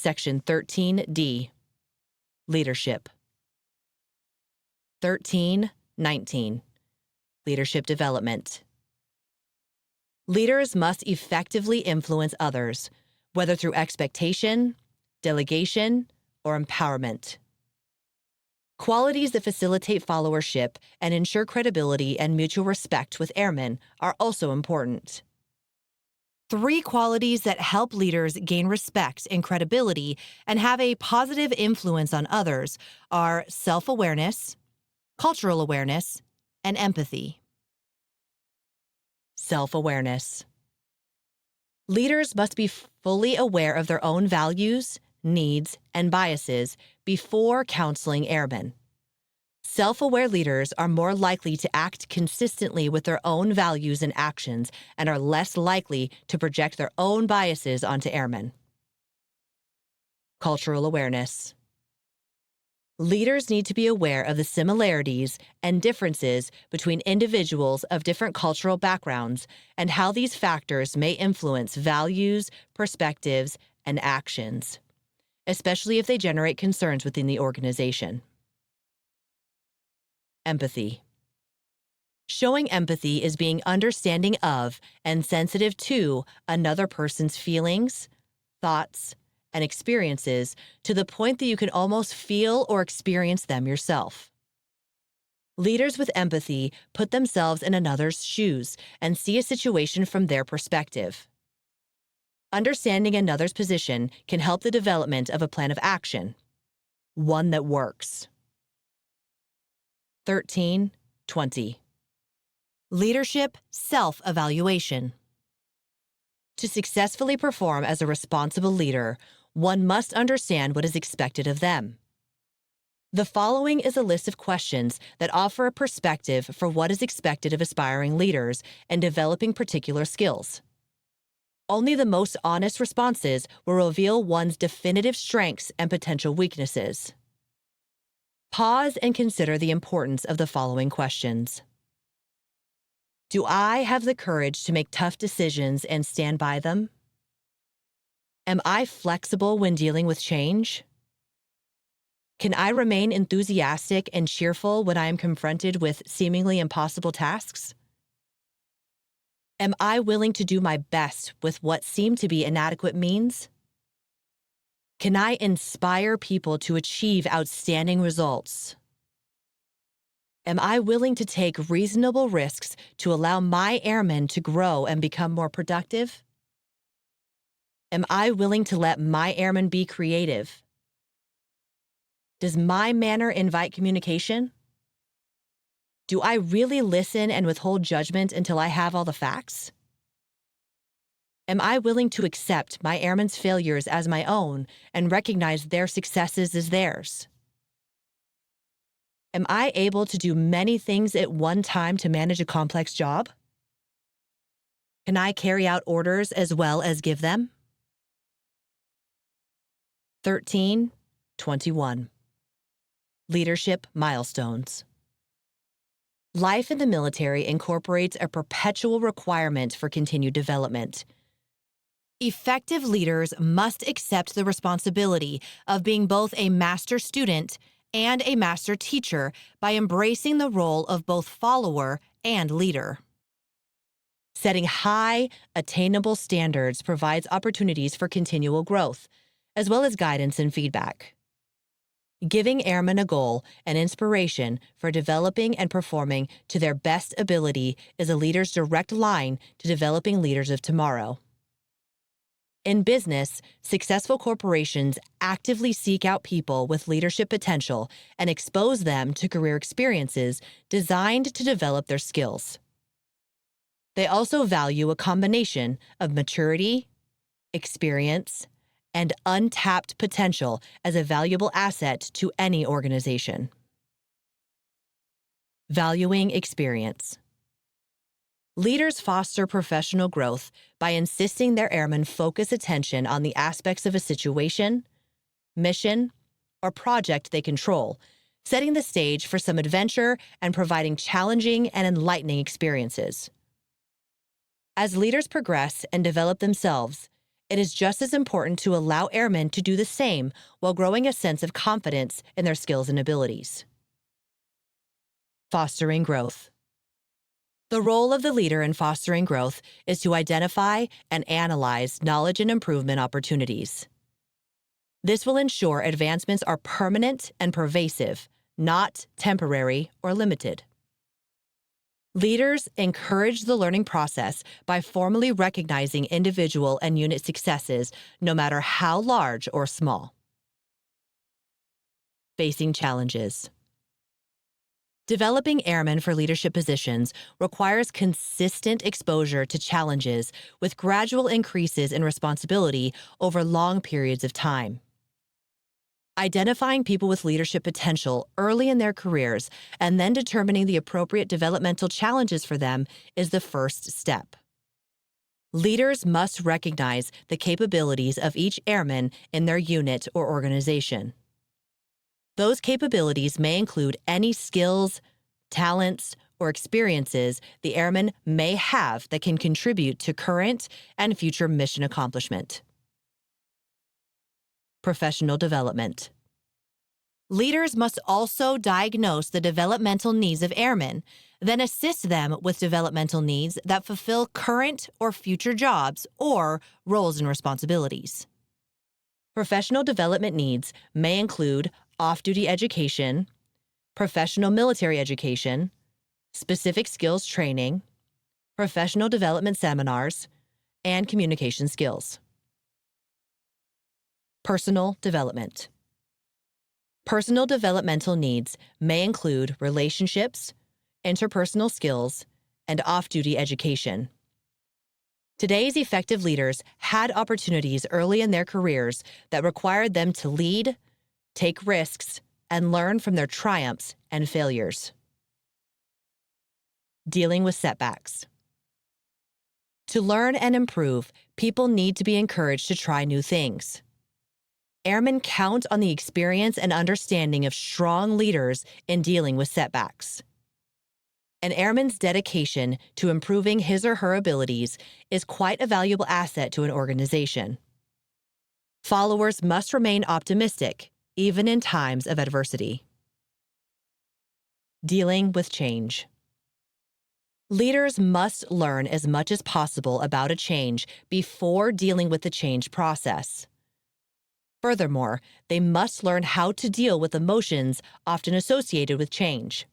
Section 13D. Leadership. 13.19. Leadership development. Leaders must effectively influence others, whether through expectation, delegation, or empowerment. Qualities that facilitate followership and ensure credibility and mutual respect with airmen are also important. 3 qualities that help leaders gain respect and credibility and have a positive influence on others are self-awareness, cultural awareness, and empathy. Self-awareness. Leaders must be fully aware of their own values, needs, and biases before counseling airmen. Self-aware leaders are more likely to act consistently with their own values and actions and are less likely to project their own biases onto airmen. Cultural awareness. Leaders need to be aware of the similarities and differences between individuals of different cultural backgrounds and how these factors may influence values, perspectives, and actions, especially if they generate concerns within the organization. Empathy. Showing empathy is being understanding of and sensitive to another person's feelings, thoughts, and experiences to the point that you can almost feel or experience them yourself. Leaders with empathy put themselves in another's shoes and see a situation from their perspective. Understanding another's position can help the development of a plan of action, one that works. 13.20. Leadership self-evaluation. To successfully perform as a responsible leader, one must understand what is expected of them. The following is a list of questions that offer a perspective for what is expected of aspiring leaders and developing particular skills. Only the most honest responses will reveal one's definitive strengths and potential weaknesses. Pause and consider the importance of the following questions. Do I have the courage to make tough decisions and stand by them? Am I flexible when dealing with change? Can I remain enthusiastic and cheerful when I am confronted with seemingly impossible tasks? Am I willing to do my best with what seem to be inadequate means? Can I inspire people to achieve outstanding results? Am I willing to take reasonable risks to allow my airmen to grow and become more productive? Am I willing to let my airmen be creative? Does my manner invite communication? Do I really listen and withhold judgment until I have all the facts? Am I willing to accept my airmen's failures as my own and recognize their successes as theirs? Am I able to do many things at one time to manage a complex job? Can I carry out orders as well as give them? 13.21. Leadership milestones. Life in the military incorporates a perpetual requirement for continued development. Effective leaders must accept the responsibility of being both a master student and a master teacher by embracing the role of both follower and leader. Setting high, attainable standards provides opportunities for continual growth, as well as guidance and feedback. Giving airmen a goal and inspiration for developing and performing to their best ability is a leader's direct line to developing leaders of tomorrow. In business, successful corporations actively seek out people with leadership potential and expose them to career experiences designed to develop their skills. They also value a combination of maturity, experience, and untapped potential as a valuable asset to any organization. Valuing experience. Leaders foster professional growth by insisting their airmen focus attention on the aspects of a situation, mission, or project they control, setting the stage for some adventure and providing challenging and enlightening experiences. As leaders progress and develop themselves, it is just as important to allow airmen to do the same while growing a sense of confidence in their skills and abilities. Fostering growth. The role of the leader in fostering growth is to identify and analyze knowledge and improvement opportunities. This will ensure advancements are permanent and pervasive, not temporary or limited. Leaders encourage the learning process by formally recognizing individual and unit successes, no matter how large or small. Facing challenges. Developing airmen for leadership positions requires consistent exposure to challenges with gradual increases in responsibility over long periods of time. Identifying people with leadership potential early in their careers and then determining the appropriate developmental challenges for them is the first step. Leaders must recognize the capabilities of each airman in their unit or organization. Those capabilities may include any skills, talents, or experiences the airman may have that can contribute to current and future mission accomplishment. Professional development. Leaders must also diagnose the developmental needs of airmen, then assist them with developmental needs that fulfill current or future jobs or roles and responsibilities. Professional development needs may include off-duty education, professional military education, specific skills training, professional development seminars, and communication skills. Personal development. Personal developmental needs may include relationships, interpersonal skills, and off-duty education. Today's effective leaders had opportunities early in their careers that required them to lead, take risks, and learn from their triumphs and failures. Dealing with setbacks. To learn and improve, people need to be encouraged to try new things. Airmen count on the experience and understanding of strong leaders in dealing with setbacks. An airman's dedication to improving his or her abilities is quite a valuable asset to an organization. Followers must remain optimistic, even in times of adversity. Dealing with change. Leaders must learn as much as possible about a change before dealing with the change process. Furthermore, they must learn how to deal with emotions often associated with change.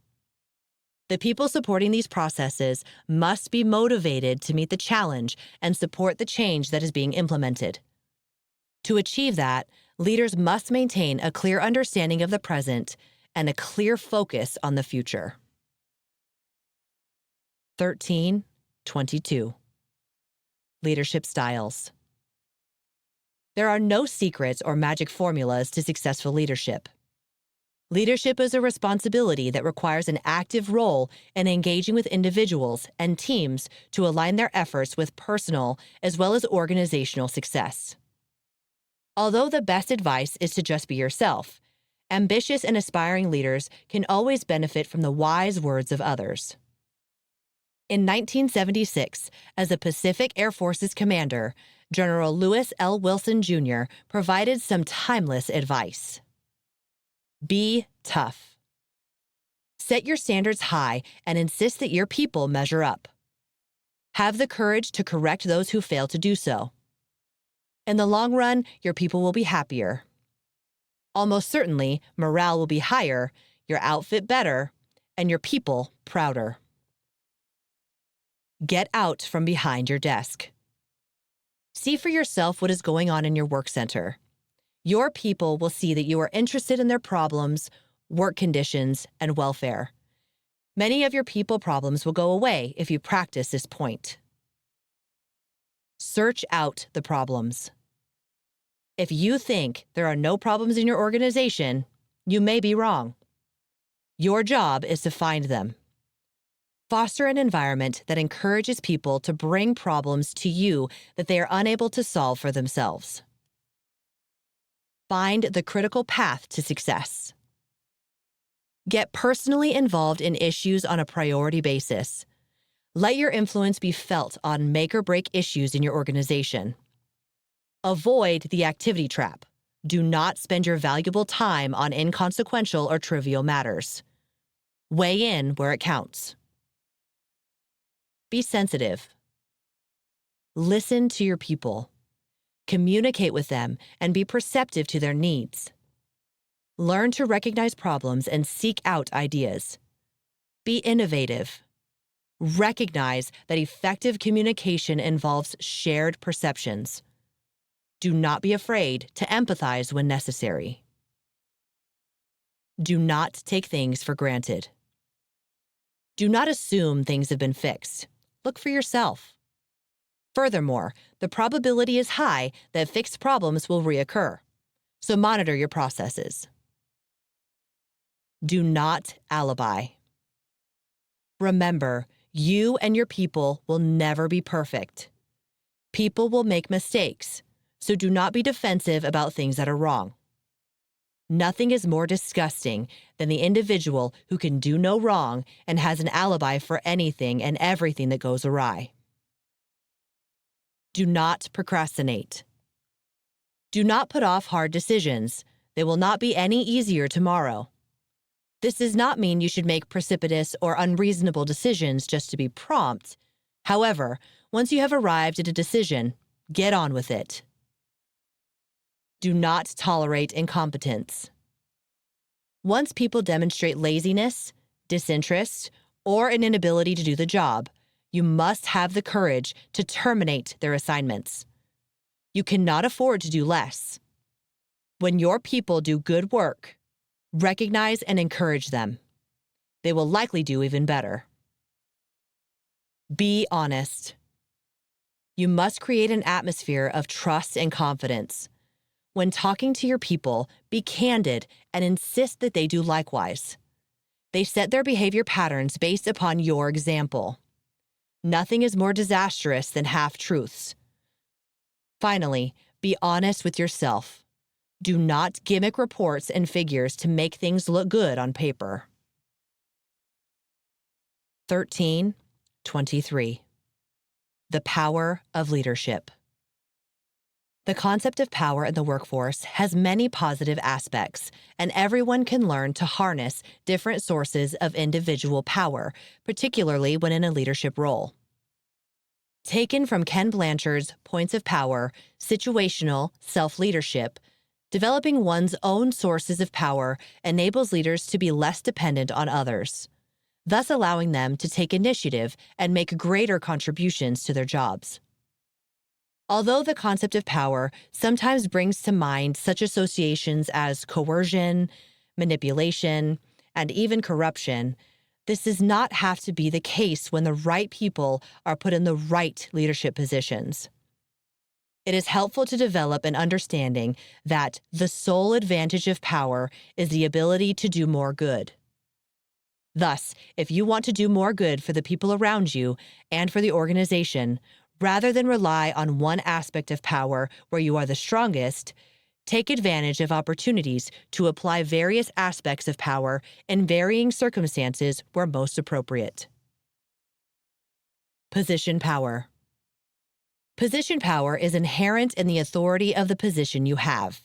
The people supporting these processes must be motivated to meet the challenge and support the change that is being implemented. To achieve that, leaders must maintain a clear understanding of the present and a clear focus on the future. 13.22. Leadership styles. There are no secrets or magic formulas to successful leadership. Leadership is a responsibility that requires an active role in engaging with individuals and teams to align their efforts with personal as well as organizational success. Although the best advice is to just be yourself, ambitious and aspiring leaders can always benefit from the wise words of others. In 1976, as a Pacific Air Force's commander, General Lewis L. Wilson, Jr. provided some timeless advice. Be tough. Set your standards high and insist that your people measure up. Have the courage to correct those who fail to do so. In the long run, your people will be happier. Almost certainly, morale will be higher, your outfit better, and your people prouder. Get out from behind your desk. See for yourself what is going on in your work center. Your people will see that you are interested in their problems, work conditions, and welfare. Many of your people problems will go away if you practice this point. Search out the problems. If you think there are no problems in your organization, you may be wrong. Your job is to find them. Foster an environment that encourages people to bring problems to you that they are unable to solve for themselves. Find the critical path to success. Get personally involved in issues on a priority basis. Let your influence be felt on make-or-break issues in your organization. Avoid the activity trap. Do not spend your valuable time on inconsequential or trivial matters. Weigh in where it counts. Be sensitive. Listen to your people. Communicate with them and be perceptive to their needs. Learn to recognize problems and seek out ideas. Be innovative. Recognize that effective communication involves shared perceptions. Do not be afraid to empathize when necessary. Do not take things for granted. Do not assume things have been fixed. Look for yourself. Furthermore, the probability is high that fixed problems will reoccur, so monitor your processes. Do not alibi. Remember, you and your people will never be perfect. People will make mistakes, so do not be defensive about things that are wrong. Nothing is more disgusting than the individual who can do no wrong and has an alibi for anything and everything that goes awry. Do not procrastinate. Do not put off hard decisions. They will not be any easier tomorrow. This does not mean you should make precipitous or unreasonable decisions just to be prompt. However, once you have arrived at a decision, get on with it. Do not tolerate incompetence. Once people demonstrate laziness, disinterest, or an inability to do the job, you must have the courage to terminate their assignments. You cannot afford to do less. When your people do good work, recognize and encourage them. They will likely do even better. Be honest. You must create an atmosphere of trust and confidence. When talking to your people, be candid and insist that they do likewise. They set their behavior patterns based upon your example. Nothing is more disastrous than half-truths. Finally, be honest with yourself. Do not gimmick reports and figures to make things look good on paper. 13.23. The power of leadership. The concept of power in the workforce has many positive aspects, and everyone can learn to harness different sources of individual power, particularly when in a leadership role. Taken from Ken Blanchard's Points of Power, Situational Self-Leadership, developing one's own sources of power enables leaders to be less dependent on others, thus allowing them to take initiative and make greater contributions to their jobs. Although the concept of power sometimes brings to mind such associations as coercion, manipulation, and even corruption, this does not have to be the case when the right people are put in the right leadership positions. It is helpful to develop an understanding that the sole advantage of power is the ability to do more good. Thus, if you want to do more good for the people around you and for the organization, rather than rely on one aspect of power where you are the strongest, take advantage of opportunities to apply various aspects of power in varying circumstances where most appropriate. Position power. Position power is inherent in the authority of the position you have.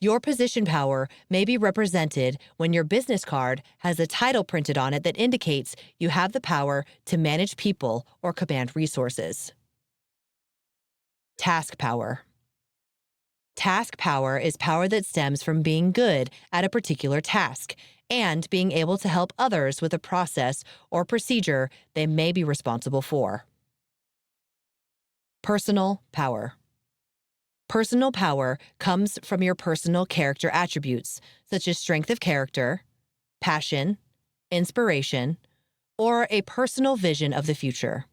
Your position power may be represented when your business card has a title printed on it that indicates you have the power to manage people or command resources. Task power. Task power is power that stems from being good at a particular task and being able to help others with a process or procedure they may be responsible for. Personal power. Personal power comes from your personal character attributes, such as strength of character, passion, inspiration, or a personal vision of the future.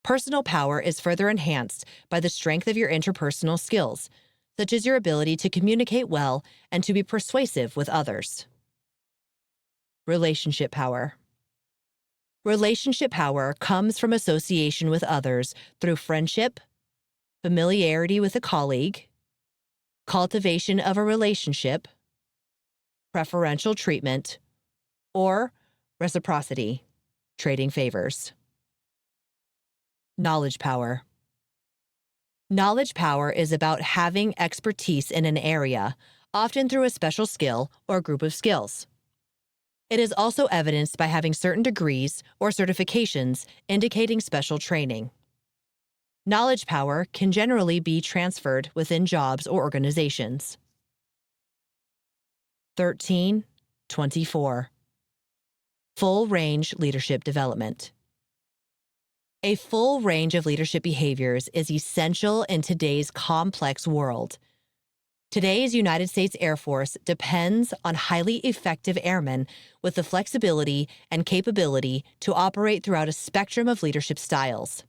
Personal power is further enhanced by the strength of your interpersonal skills, such as your ability to communicate well and to be persuasive with others. Relationship power. Relationship power comes from association with others through friendship, familiarity with a colleague, cultivation of a relationship, preferential treatment, or reciprocity, trading favors. Knowledge power. Knowledge power is about having expertise in an area, often through a special skill or group of skills. It is also evidenced by having certain degrees or certifications indicating special training. Knowledge power can generally be transferred within jobs or organizations. 13.24. Full range leadership development. A full range of leadership behaviors is essential in today's complex world. Today's United States Air Force depends on highly effective airmen with the flexibility and capability to operate throughout a spectrum of leadership styles.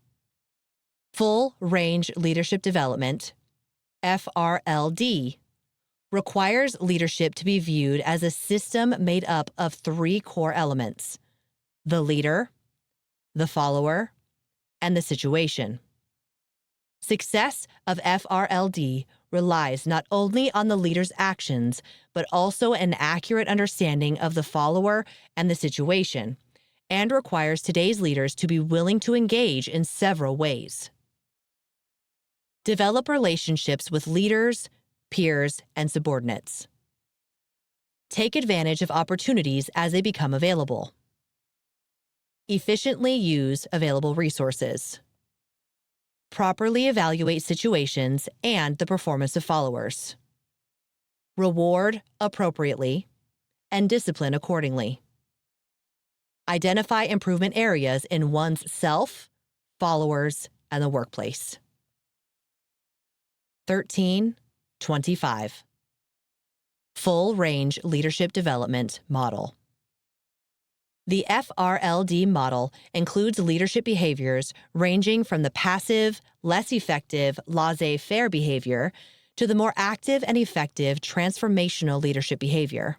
Full range leadership development, FRLD, requires leadership to be viewed as a system made up of three core elements: the leader, the follower, and the situation. Success of FRLD relies not only on the leader's actions, but also an accurate understanding of the follower and the situation, and requires today's leaders to be willing to engage in several ways. Develop relationships with leaders, peers, and subordinates. Take advantage of opportunities as they become available. Efficiently use available resources. Properly evaluate situations and the performance of followers. Reward appropriately and discipline accordingly. Identify improvement areas in one's self, followers, and the workplace. 13.25. Full range leadership development model. The FRLD model includes leadership behaviors ranging from the passive, less effective, laissez-faire behavior to the more active and effective transformational leadership behavior.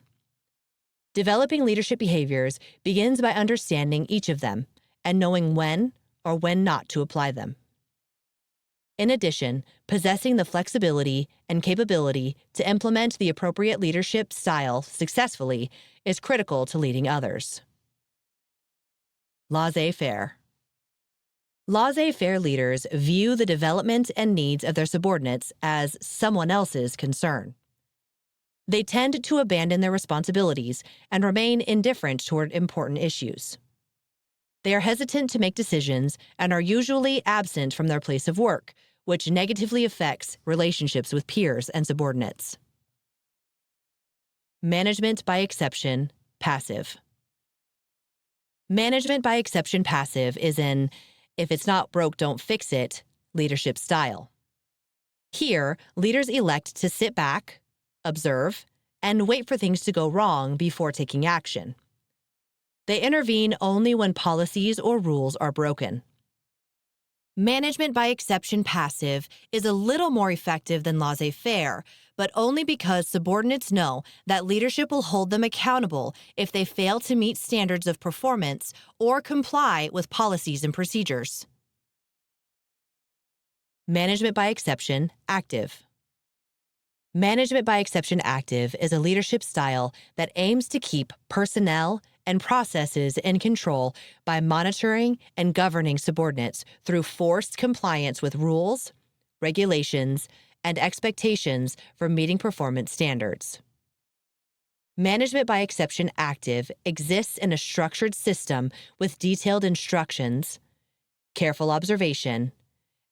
Developing leadership behaviors begins by understanding each of them and knowing when or when not to apply them. In addition, possessing the flexibility and capability to implement the appropriate leadership style successfully is critical to leading others. Laissez-faire. Laissez-faire leaders view the development and needs of their subordinates as someone else's concern. They tend to abandon their responsibilities and remain indifferent toward important issues. They are hesitant to make decisions and are usually absent from their place of work, which negatively affects relationships with peers and subordinates. Management by exception, passive. Management by exception passive is an if it's not broke, don't fix it leadership style. Here, leaders elect to sit back, observe, and wait for things to go wrong before taking action. They intervene only when policies or rules are broken. Management by exception passive is a little more effective than laissez-faire, but only because subordinates know that leadership will hold them accountable if they fail to meet standards of performance or comply with policies and procedures. Management by exception active. Management by exception active is a leadership style that aims to keep personnel and processes in control by monitoring and governing subordinates through forced compliance with rules, regulations, and expectations for meeting performance standards. Management by exception active exists in a structured system with detailed instructions, careful observation,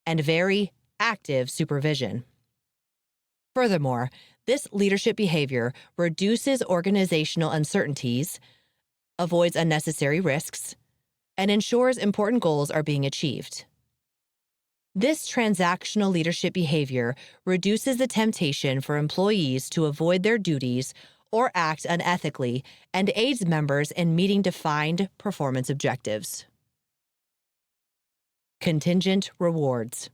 and very active supervision. Furthermore, this leadership behavior reduces organizational uncertainties, avoids unnecessary risks, and ensures important goals are being achieved. This transactional leadership behavior reduces the temptation for employees to avoid their duties or act unethically and aids members in meeting defined performance objectives. Contingent rewards.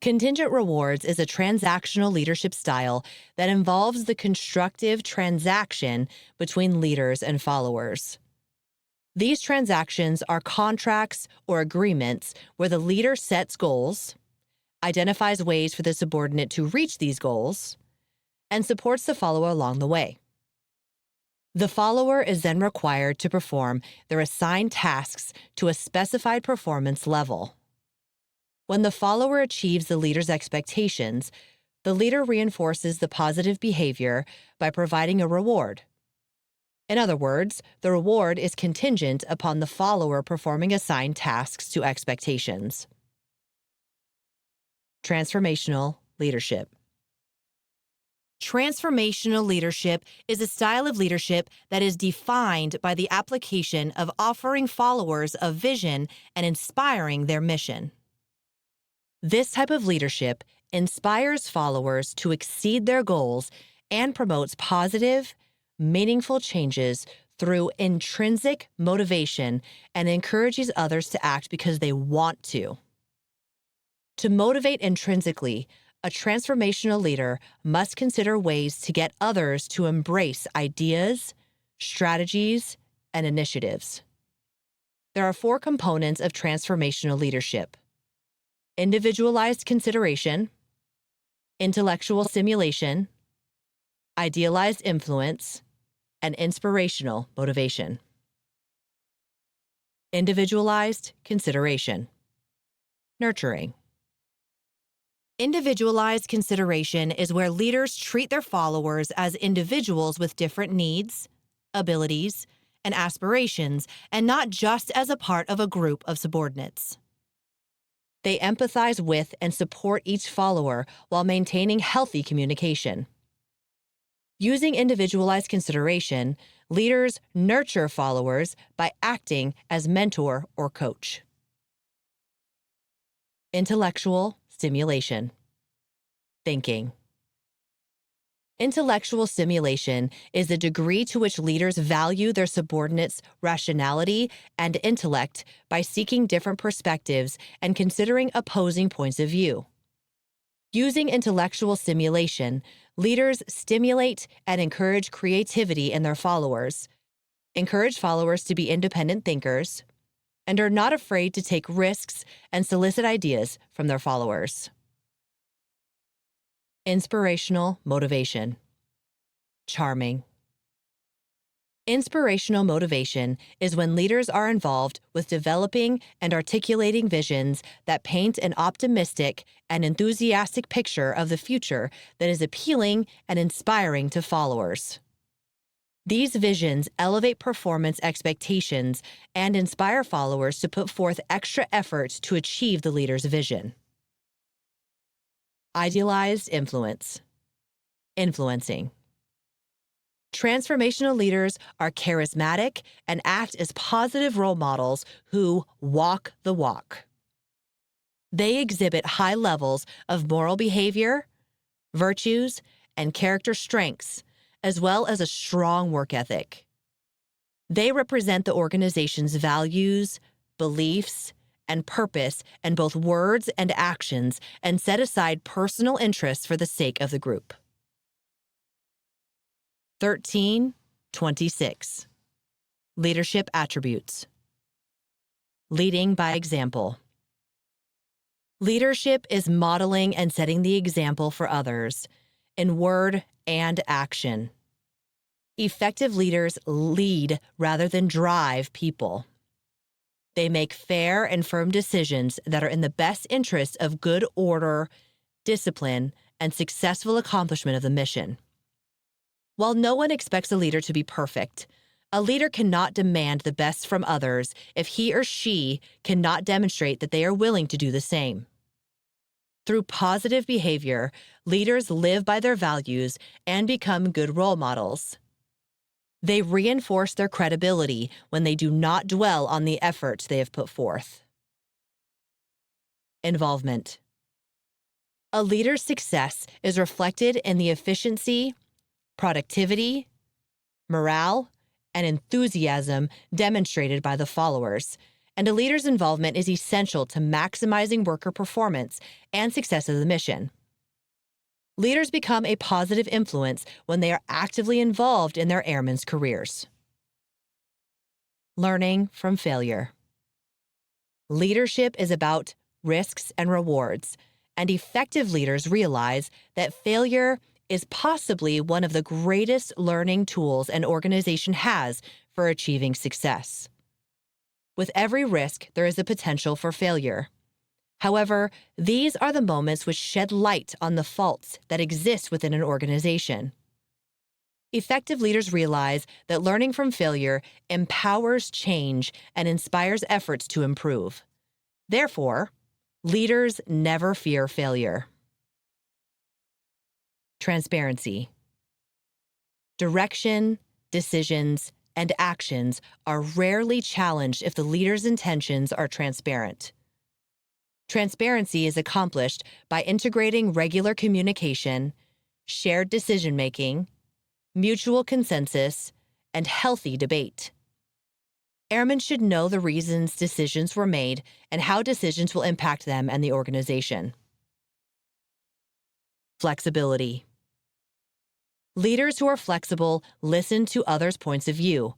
Contingent rewards is a transactional leadership style that involves the constructive transaction between leaders and followers. These transactions are contracts or agreements where the leader sets goals, identifies ways for the subordinate to reach these goals, and supports the follower along the way. The follower is then required to perform their assigned tasks to a specified performance level. When the follower achieves the leader's expectations, the leader reinforces the positive behavior by providing a reward. In other words, the reward is contingent upon the follower performing assigned tasks to expectations. Transformational leadership. Transformational leadership is a style of leadership that is defined by the application of offering followers a vision and inspiring their mission. This type of leadership inspires followers to exceed their goals and promotes positive, meaningful changes through intrinsic motivation and encourages others to act because they want to. To motivate intrinsically, a transformational leader must consider ways to get others to embrace ideas, strategies, and initiatives. There are 4 components of transformational leadership: individualized consideration, intellectual stimulation, idealized influence, and inspirational motivation. Individualized consideration. Nurturing. Individualized consideration is where leaders treat their followers as individuals with different needs, abilities, and aspirations, and not just as a part of a group of subordinates. They empathize with and support each follower while maintaining healthy communication. Using individualized consideration, leaders nurture followers by acting as mentor or coach. Intellectual stimulation. Thinking. Intellectual stimulation is the degree to which leaders value their subordinates' rationality and intellect by seeking different perspectives and considering opposing points of view. Using intellectual stimulation, leaders stimulate and encourage creativity in their followers, encourage followers to be independent thinkers, and are not afraid to take risks and solicit ideas from their followers. Inspirational motivation. Charming. Inspirational motivation is when leaders are involved with developing and articulating visions that paint an optimistic and enthusiastic picture of the future that is appealing and inspiring to followers. These visions elevate performance expectations and inspire followers to put forth extra effort to achieve the leader's vision. Idealized influence. Influencing. Transformational leaders are charismatic and act as positive role models who walk the walk. They exhibit high levels of moral behavior, virtues, and character strengths, as well as a strong work ethic. They represent the organization's values, beliefs, and purpose in both words and actions and set aside personal interests for the sake of the group. 13.26. Leadership attributes. Leading by example. Leadership is modeling and setting the example for others in word and action. Effective leaders lead rather than drive people. They make fair and firm decisions that are in the best interest of good order, discipline, and successful accomplishment of the mission. While no one expects a leader to be perfect, a leader cannot demand the best from others if he or she cannot demonstrate that they are willing to do the same. Through positive behavior, leaders live by their values and become good role models. They reinforce their credibility when they do not dwell on the efforts they have put forth. Involvement. A leader's success is reflected in the efficiency, productivity, morale, and enthusiasm demonstrated by the followers, and a leader's involvement is essential to maximizing worker performance and success of the mission. Leaders become a positive influence when they are actively involved in their airmen's careers. Learning from failure. Leadership is about risks and rewards, and effective leaders realize that failure is possibly one of the greatest learning tools an organization has for achieving success. With every risk, there is a potential for failure. However, these are the moments which shed light on the faults that exist within an organization. Effective leaders realize that learning from failure empowers change and inspires efforts to improve. Therefore, leaders never fear failure. Transparency. Direction, decisions, and actions are rarely challenged if the leader's intentions are transparent. Transparency is accomplished by integrating regular communication, shared decision-making, mutual consensus, and healthy debate. Airmen should know the reasons decisions were made and how decisions will impact them and the organization. Flexibility. Leaders who are flexible listen to others' points of view,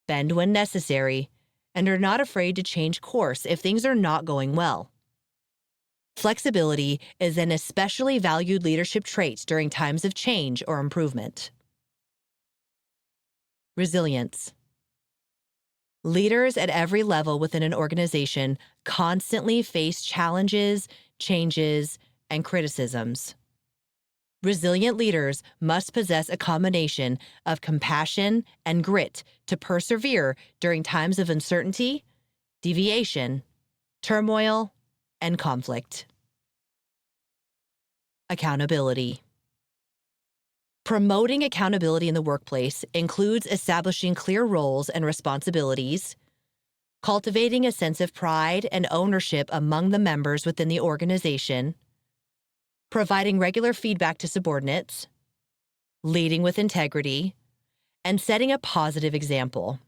bend when necessary, and are not afraid to change course if things are not going well. Flexibility is an especially valued leadership trait during times of change or improvement. Resilience. Leaders at every level within an organization constantly face challenges, changes, and criticisms. Resilient leaders must possess a combination of compassion and grit to persevere during times of uncertainty, deviation, turmoil, and conflict. Accountability. Promoting accountability in the workplace includes establishing clear roles and responsibilities, cultivating a sense of pride and ownership among the members within the organization, providing regular feedback to subordinates, leading with integrity, and setting a positive example.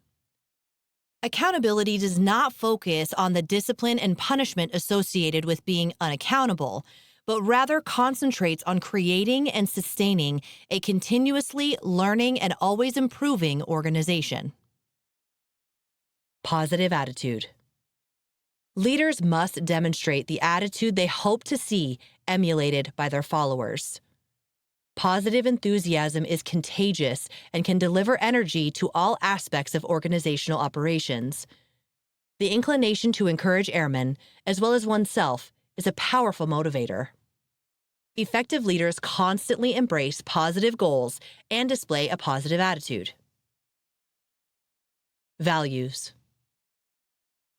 Accountability does not focus on the discipline and punishment associated with being unaccountable, but rather concentrates on creating and sustaining a continuously learning and always improving organization. Positive attitude. Leaders must demonstrate the attitude they hope to see emulated by their followers. Positive enthusiasm is contagious and can deliver energy to all aspects of organizational operations. The inclination to encourage airmen, as well as oneself, is a powerful motivator. Effective leaders constantly embrace positive goals and display a positive attitude. Values.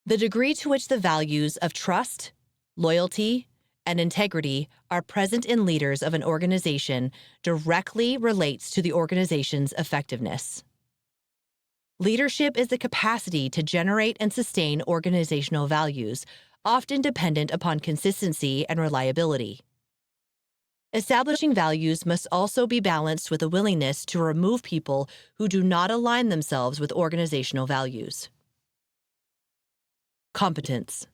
The degree to which the values of trust, loyalty, and integrity are present in leaders of an organization directly relates to the organization's effectiveness. Leadership is the capacity to generate and sustain organizational values, often dependent upon consistency and reliability. Establishing values must also be balanced with a willingness to remove people who do not align themselves with organizational values. Competence.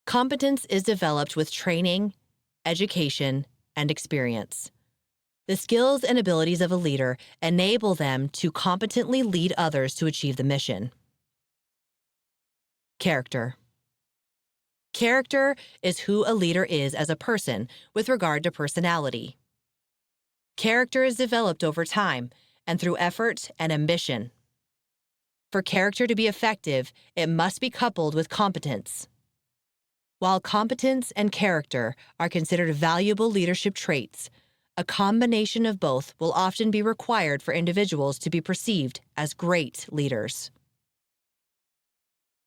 Competence is developed with training, education, and experience. The skills and abilities of a leader enable them to competently lead others to achieve the mission. Character. Character is who a leader is as a person with regard to personality. Character is developed over time and through effort and ambition. For character to be effective, it must be coupled with competence. While competence and character are considered valuable leadership traits, a combination of both will often be required for individuals to be perceived as great leaders.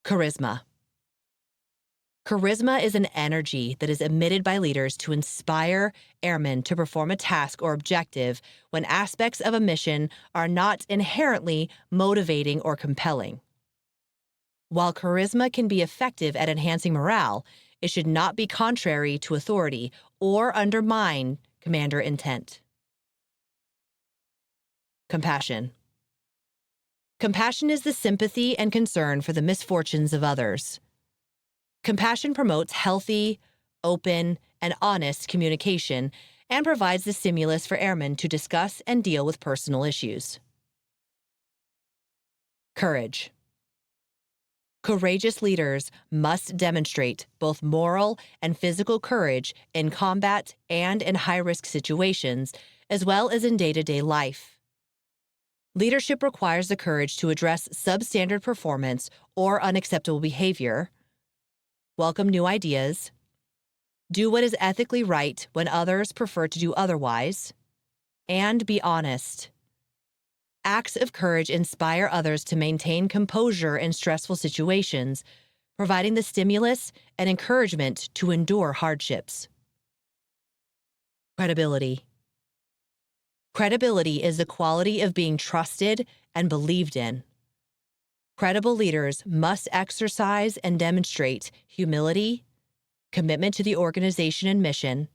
Charisma. Charisma is an energy that is emitted by leaders to inspire airmen to perform a task or objective when aspects of a mission are not inherently motivating or compelling. While charisma can be effective at enhancing morale, it should not be contrary to authority or undermine commander intent. Compassion. Compassion is the sympathy and concern for the misfortunes of others. Compassion promotes healthy, open, and honest communication and provides the stimulus for airmen to discuss and deal with personal issues. Courage. Courageous leaders must demonstrate both moral and physical courage in combat and in high-risk situations, as well as in day-to-day life. Leadership requires the courage to address substandard performance or unacceptable behavior, welcome new ideas, do what is ethically right when others prefer to do otherwise, and be honest. Acts of courage inspire others to maintain composure in stressful situations, providing the stimulus and encouragement to endure hardships. Credibility. Credibility is the quality of being trusted and believed in. Credible leaders must exercise and demonstrate humility, commitment to the organization and mission,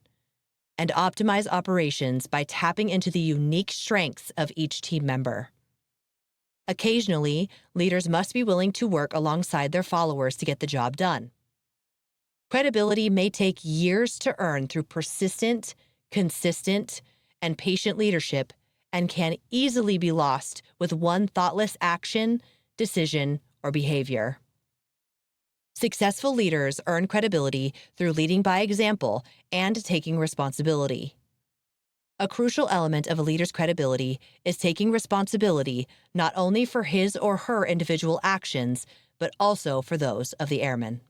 and optimize operations by tapping into the unique strengths of each team member. Occasionally, leaders must be willing to work alongside their followers to get the job done. Credibility may take years to earn through persistent, consistent, and patient leadership and can easily be lost with one thoughtless action, decision, or behavior. Successful leaders earn credibility through leading by example and taking responsibility. A crucial element of a leader's credibility is taking responsibility not only for his or her individual actions, but also for those of the airmen.